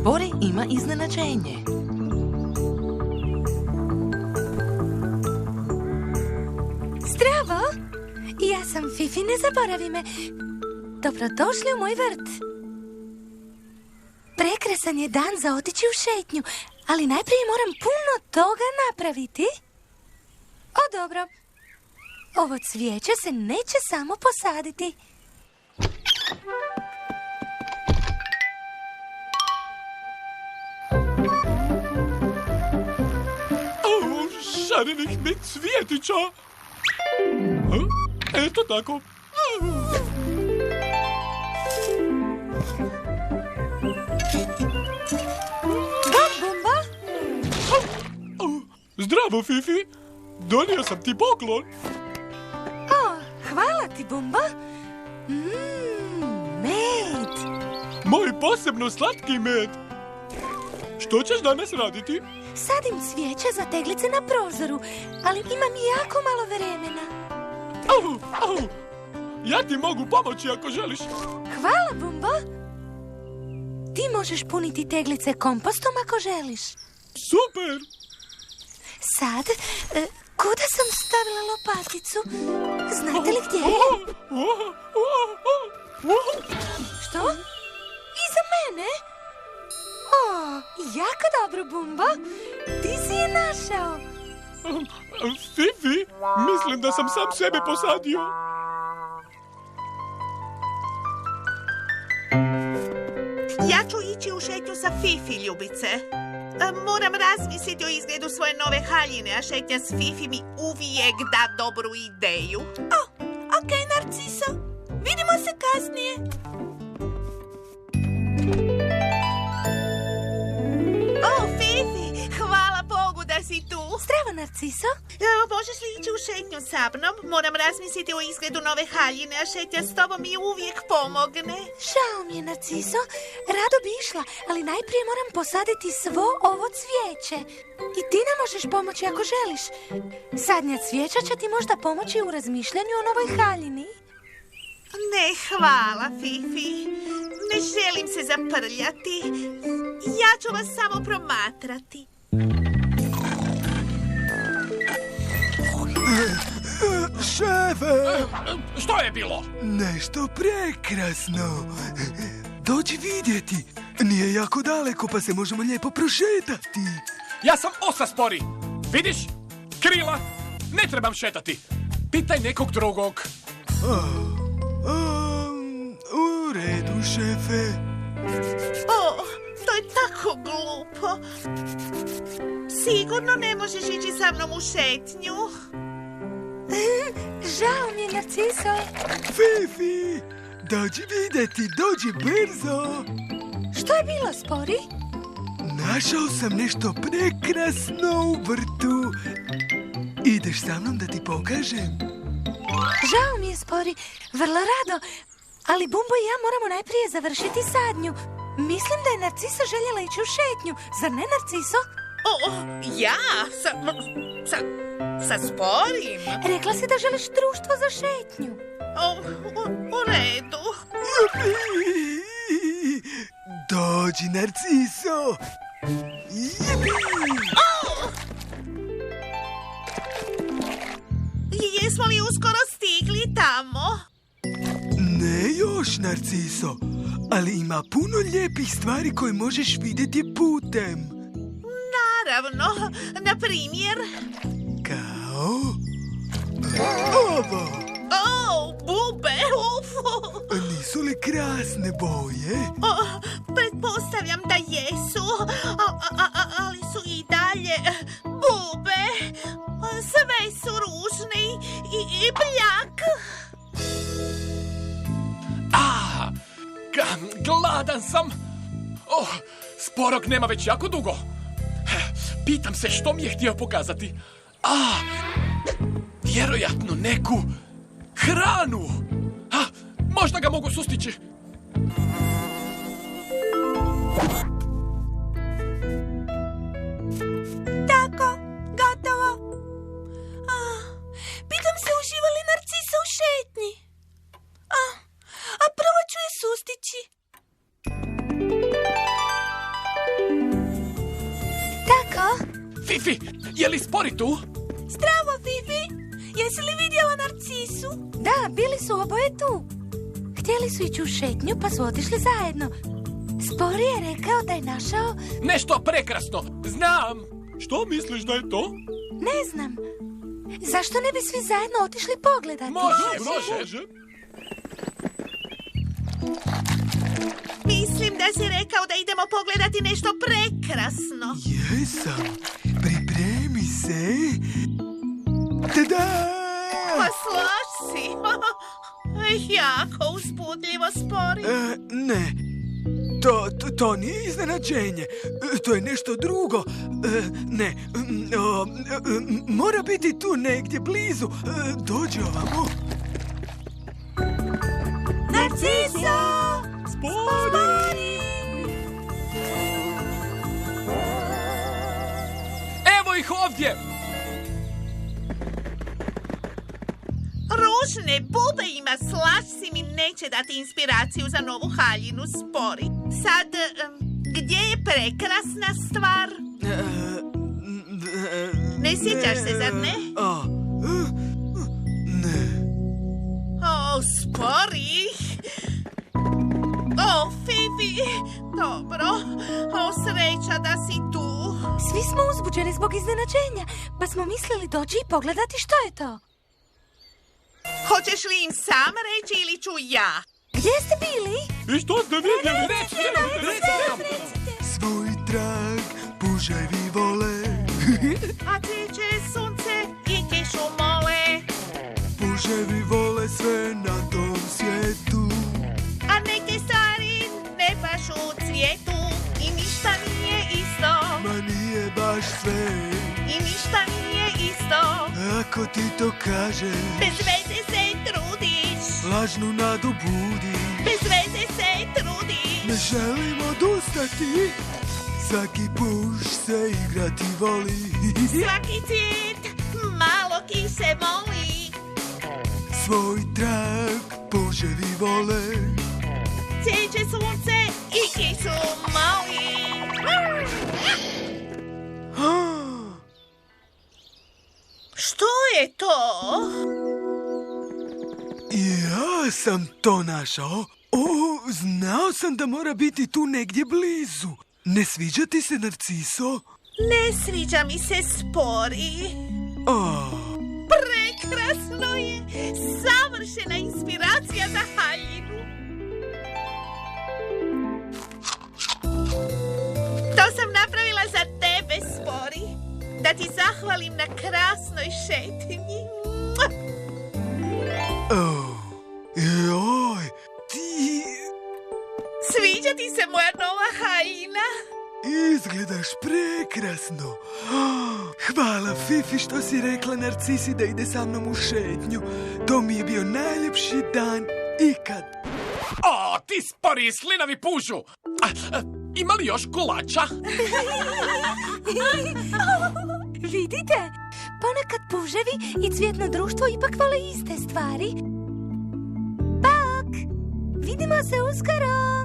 Spori ima iznenađenje. Zdravo! Ja sam Fifi, ne zaboravi me. Dobrodošli u moj vrt. Prekrasan je dan za otići u šetnju, ali najprije moram puno toga napraviti. O, dobro. Ovo cvijeće se neće samo posaditi. Šarenih mi cvjetića. Eto tako. Bumba? Zdravo, Fifi. Donio sam ti poklon. O, hvala ti, Bumba. Med. Moj posebno slatki med. Što ćeš danas raditi? Sadim cvijeće za teglice na prozoru, ali imam jako malo vremena. Ja ti mogu pomoći ako želiš. Hvala, Bumbo. Ti možeš puniti teglice kompostom ako želiš. Super! Sad, kuda sam stavila lopaticu? Znate li gdje je? Što? Iza mene? O, jako dobro, Bumbo. Ti si je našao. Fifi, mislim da sam sam sebe posadio. Ja ću ići u šetnju sa Fifi, ljubice. Moram razmisliti o izgledu svoje nove haljine, a šetnja s Fifi mi uvijek da dobru ideju. Okej, Narciso. Vidimo se kasnije. O, Fifi, hvala Bogu da si tu. Zdravo, Narciso. Možeš li ići u šetnju sa mnom? Moram razmisliti o izgledu nove haljine, a šetnja s tobom mi uvijek pomogne. Žao mi je, Narciso. Rado bi išla, ali najprije moram posaditi svo ovo cvijeće. I ti nam možeš pomoći ako želiš. Sadnja cvijeća će ti možda pomoći u razmišljanju o novoj haljini. Ne, hvala, Fifi. Ne želim se zaprljati. Ja ću vas samo promatrati. Šefe! Što je bilo? Nešto prekrasno. Dođi vidjeti. Nije jako daleko, pa se možemo lijepo prošetati. Ja sam osa spori. Vidiš? Krila. Ne trebam šetati. Pitaj nekog drugog. U redu, šefe. O, to je tako glupo. Sigurno ne možeš ići sa mnom u šetnju. Žao mi je, Narciso. Fifi, dođi vidjeti, dođi brzo. Što je bilo, Spori? Našao sam nešto prekrasno u vrtu. Ideš sa mnom da ti pokažem? Žao mi je, Spori, vrlo rado. Ali Bumbo i ja moramo najprije završiti sadnju. Mislim da je Narciso željela ići u šetnju. Zar ne, Narciso? O, ja? Sa Sporim? Rekla si da želiš društvo za šetnju. U redu. Dođi, Narciso. Jesmo li uskoro stigli tamo? Ne još, Narciso, ali ima puno lijepih stvari koje možeš vidjeti putem. Naravno, na primjer... Kao... ovo! O, bube, ufu! Nisu li krasne boje? Pretpostavljam da jesu, ali su i dalje bube. Sve su ružne i bljak. Gladan sam. Sporog nema već jako dugo. Pitam se što mi je htio pokazati. Vjerojatno neku hranu. Možda ga mogu sustići. Tako, gotovo. Pitam se uživa li Narciso u šetnji. A prvo ću je sustići. Fifi, je li Spori tu? Zdravo, Fifi! Jesi li vidjela Narcisu? Da, bili su oboje tu. Htjeli su ići u šetnju, pa su otišli zajedno. Spori je rekao da je našao... Nešto prekrasno, znam. Što misliš da je to? Ne znam. Zašto ne bi svi zajedno otišli pogledati? Može. Mislim da si rekao da idemo pogledati nešto prekrasno. Jesam. Pripremi se. Tada! Pa slaž si. Jako uzbudljivo, Spori. Ne. To nije iznenađenje. To je nešto drugo. Ne. Mora biti tu negdje blizu. Dođi ovamo. Narciso! Spori! Evo ih ovdje. Ružne bube ima, slaž si mi, neće dati inspiraciju za novu haljinu, Spori. Sad, gdje je prekrasna stvar? Ne sjećaš se, zar ne? Ne. O, Spori! O, Fifi! Dobro. O, sreća da si tu. Svi smo uzbuđeni zbog iznenađenja, pa smo mislili doći i pogledati što je to. Hoćeš li im sam reći ili ću ja? Gdje ste bili? I što ste vidjeli? Recite nam. Svoj trag puževi vole. A cvijeće sunce i kišu mole. Puževi vole sve na tom svijetu. A neke stvari ne pašu u cvijetu. I ništa nije isto. Ma nije baš sve. I ništa nije isto. Ako ti to kažeš, Bez veze se trudiš. lažnu nadu budi. Bez veze se trudiš. Ne želim odustati. Svaki puš se igrati voli. Svaki cvijet malo kiše moli. Svoj trag puževi vole. Cvijeće sunce i kišu moli. Što je to? Ja sam to našao. Znao sam da mora biti tu negdje blizu. Ne sviđa ti se, Narciso? Ne sviđa mi se, Spori. Prekrasno je. Savršena inspiracija za haljinu. To sam napravila za tebe, Spori. Da ti zahvalim na krasnoj šetnji. Joj, ti... Sviđa ti se moja nova haljina? Izgledaš prekrasno. Hvala, Fifi, što si rekla Narcisi da ide sa mnom u šetnju. To mi je bio najljepši dan ikad. O, ti Spori slinavi pužu. Ima li još kolača? Vidite? Ponekad puževi i cvjetno društvo ipak vole iste stvari. Pak! Vidimo se uskoro!